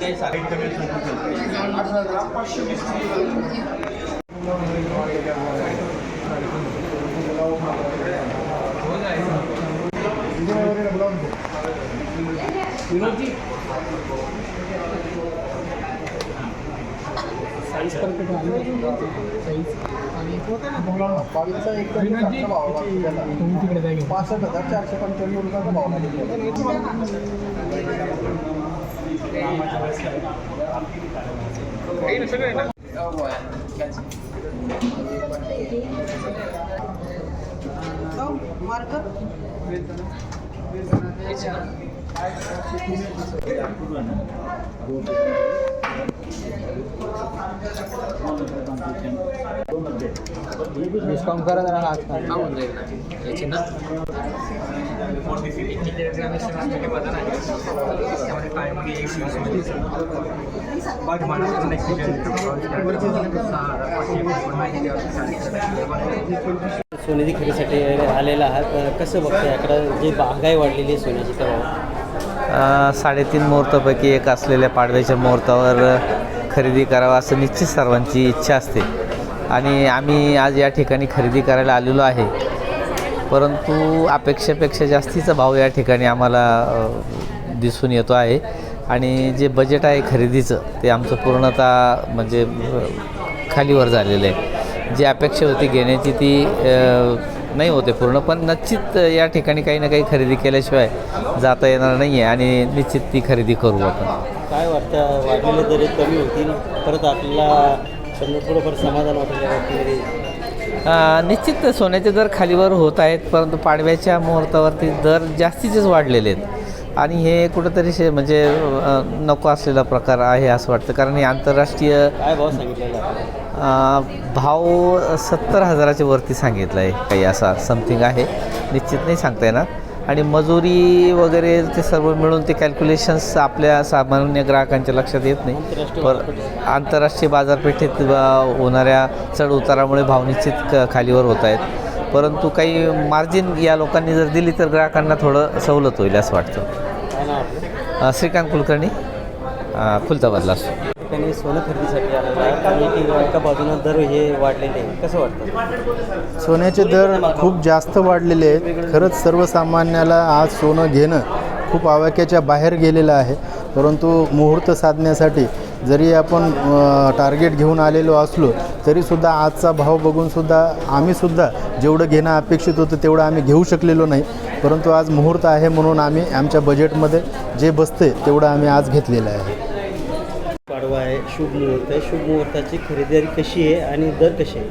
Size perfect size आणि बावीसचा एकदम भाव तुम्ही तिकडे जाईल 65,495 रुपयाचा भाव मार्कर डिस्काउंट करा जरा आज याची ना सोन्याची खरेदीसाठी आलेला आहात कसं बघताय याकडं जी महागाई वाढलेली आहे सोन्याची तेव्हा 3.5 मुहूर्तापैकी एक असलेल्या पाडव्याच्या मुहूर्तावर खरेदी करावा असं निश्चित सर्वांची इच्छा असते आणि आम्ही आज या ठिकाणी खरेदी करायला आलेलो आहे. परंतु अपेक्षेपेक्षा जास्तीचा भाव या ठिकाणी आम्हाला दिसून येतो आहे आणि जे बजेट आहे खरेदीचं ते आमचं पूर्णतः म्हणजे खालीवर झालेलं आहे. जी अपेक्षा होती घेण्याची ती नाही होते पूर्ण, पण निश्चित या ठिकाणी काही ना काही खरेदी केल्याशिवाय जाता येणार नाही आहे आणि निश्चित ती खरेदी करू आपण. काय वाटतं वाढलेले दर कमी होतील परत आपल्याला थोडंफार समाधान वाटेल? निश्चित सोन्याचे दर खालीवर होत आहेत, परंतु पाडव्याच्या मुहूर्तावरती दर जास्तीचेच वाढलेले आहेत आणि हे कुठंतरी म्हणजे नको असलेला प्रकार आहे असं वाटतं. कारण हे आंतरराष्ट्रीय काय भाव सांगितलेला भाव 70,000च्या वरती सांगितलं आहे, काही असा समथिंग आहे, निश्चित नाही सांगता येणार. आणि मजुरी वगैरे ते सर्व मिळून ते कॅल्क्युलेशन्स आपल्या सामान्य ग्राहकांच्या लक्षात येत नाही. पर आंतरराष्ट्रीय बाजारपेठेत होणाऱ्या चढ उतारामुळे भाव निश्चित खालीवर होत आहेत, परंतु काही मार्जिन या लोकांनी जर दिली तर ग्राहकांना थोडं सवलत होईल असं वाटतं. श्रीकांत कुलकर्णी, खुलताबादला असतो. ठिकाणी सोनं खरेदीसाठी आलेलं आहे आणि एका बाजूनं दर हे वाढलेले आहे, कसं वाटतं? सोन्याचे दर खूप जास्त वाढलेले आहेत. खरंच सर्वसामान्याला आज सोनं घेणं खूप आवाक्याच्या बाहेर गेलेलं आहे, परंतु मुहूर्त साधण्यासाठी जरी आपण टार्गेट घेऊन आलेलो असलो तरीसुद्धा आजचा भाव बघूनसुद्धा आम्हीसुद्धा जेवढं घेणं अपेक्षित होतं तेवढं आम्ही घेऊ शकलेलो नाही. परंतु आज मुहूर्त आहे म्हणून आम्ही आमच्या बजेटमध्ये जे बसते तेवढं आम्ही आज घेतलेलं आहे. पाडवा आहे, शुभ मुहूर्त आहे, शुभ मुहूर्ताची खरीदारी कशी आहे आणि दर कसे आहे?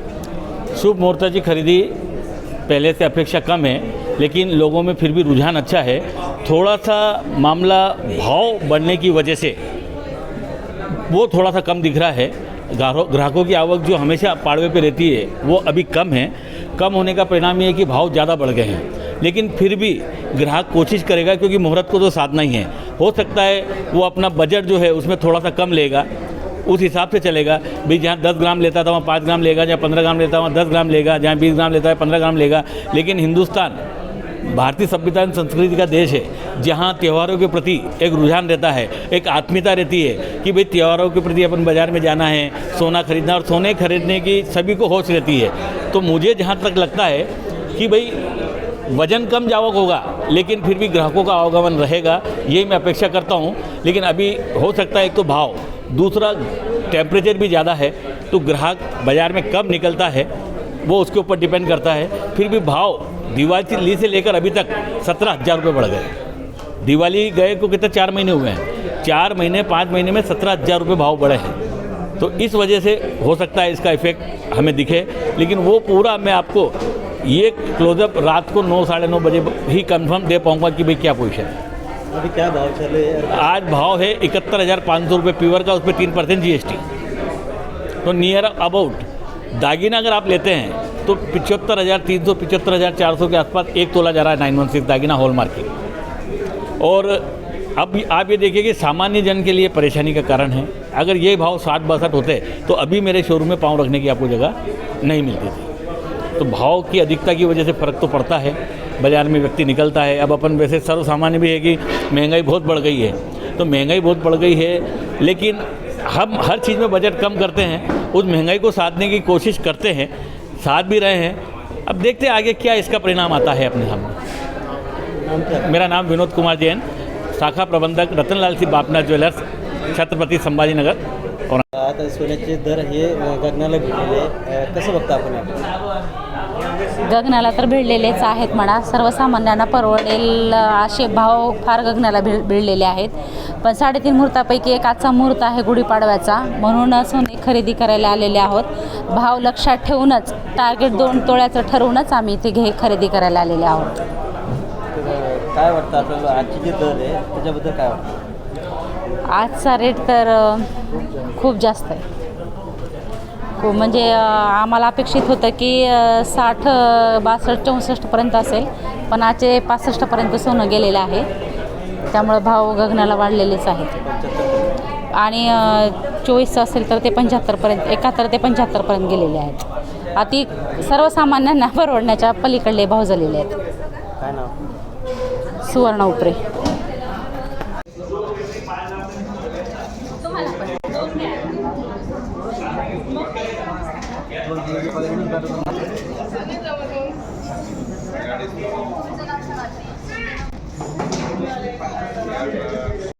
शुभ मुहूर्त की खरीदी पहले से अपेक्षा कम है, लेकिन लोगों में फिर भी रुझान अच्छा है. थोड़ा सा मामला भाव बढ़ने की वजह से वो थोड़ा सा कम दिख रहा है. ग्राहकों की आवक जो हमेशा पाड़वे पे रहती है वो अभी कम है. कम होने का परिणाम ये है कि भाव ज़्यादा बढ़ गए हैं, लेकिन फिर भी ग्राहक कोशिश करेगा क्योंकि मुहूर्त को तो साधना ही है. हो सकता है वो अपना बजट जो है उसमें थोड़ा सा कम लेगा, उस हिसाब से चलेगा. भाई जहाँ 10 ग्राम लेता था वहाँ 5 ग्राम लेगा, जहाँ 15 ग्राम लेता है वहाँ 10 ग्राम लेगा, जहाँ 20 ग्राम लेता है 15 ग्राम लेगा. लेकिन हिंदुस्तान भारतीय सभ्यता एवं संस्कृति का देश है, जहाँ त्योहारों के प्रति एक रुझान रहता है, एक आत्मीयता रहती है कि भाई त्योहारों के प्रति अपन बाज़ार में जाना है, सोना खरीदना, और सोने खरीदने की सभी को होश रहती है. तो मुझे जहाँ तक लगता है कि भाई वजन कम जावक होगा लेकिन फिर भी ग्राहकों का आवागमन रहेगा, यही मैं अपेक्षा करता हूँ. लेकिन अभी हो सकता है एक तो भाव, दूसरा टेम्परेचर भी ज़्यादा है तो ग्राहक बाज़ार में कब निकलता है वो उसके ऊपर डिपेंड करता है. फिर भी भाव दिवाली से लेकर अभी तक 17,000 रुपये बढ़ गए. दिवाली गए को कितने 4 महीने हुए हैं, 4 महीने 5 महीने में 17,000 रुपये भाव बढ़े हैं. तो इस वजह से हो सकता है इसका इफेक्ट हमें दिखे, लेकिन वो पूरा मैं आपको ये क्लोजअप रात को 9 साढ़े 9 बजे ही कंफर्म दे पाऊँगा कि भाई क्या पोजीशन है. अभी क्या भाव चल रहे हैं? आज भाव है 71,500 रुपये प्योर का, उस पर 3% GST. तो नियर अबाउट दागिना अगर आप लेते हैं तो 75,300 75,400 के आसपास एक तोला जा रहा है 916 दागिना हॉलमार्क की. और अब आप ये देखिए कि सामान्य जन के लिए परेशानी का कारण है. अगर ये भाव 60-62 होते तो अभी मेरे शोरूम में पाँव रखने की आपको जगह नहीं मिलती थी. तो भाव की अधिकता की वजह से फ़र्क तो पड़ता है, बाज़ार में व्यक्ति निकलता है. अब अपन वैसे सर्वसामान्य भी है कि महंगाई बहुत बढ़ गई है, तो महंगाई बहुत बढ़ गई है लेकिन हम हर चीज़ में बजट कम करते हैं, उस महंगाई को साधने की कोशिश करते हैं, साध भी रहे हैं। अब देखते हैं आगे क्या इसका परिणाम आता है अपने सामने। मेरा नाम विनोद कुमार जैन, शाखा प्रबंधक रतनलाल सिंह बापना ज्वेलर्स, छत्रपती संभाजीनगर। और आता सोन्याचे दर हे गगनाला भिडलेले आहे. कसं बघता आपण याकडे? गगनाला तर भिडलेलेच आहेत म्हणा. सर्वसामान्यांना परवडेल असे भाव फार गगनाला भिडलेले आहेत. पण 3.5 मुहूर्तापैकी एक आजचा मुहूर्त आहे गुढीपाडव्याचा, म्हणून सोने खरेदी करायला आलेले आहोत. भाव लक्षात ठेवूनच, टार्गेट 2 तोळ्याचं ठरवूनच आम्ही इथे खरेदी करायला आलेले आहोत. तर काय वाटतं आपल्याला आजची जी दर आहे त्याच्याबद्दल काय वाटतं? आजचा रेट तर खूप जास्त आहे. खूप म्हणजे आम्हाला अपेक्षित होतं की 60, 62, 64पर्यंत असेल, पण आजचे 65पर्यंत सोनं गेलेलं आहे. त्यामुळं भाव गगनाला वाढलेलेच आहेत. आणि 24 असेल तर ते 75पर्यंत, 71 ते 75पर्यंत गेलेले आहेत. अति सर्वसामान्यांना परवडण्याच्या पलीकडले भाव झालेले आहेत. काय नाव? सुवर्ण उपरे.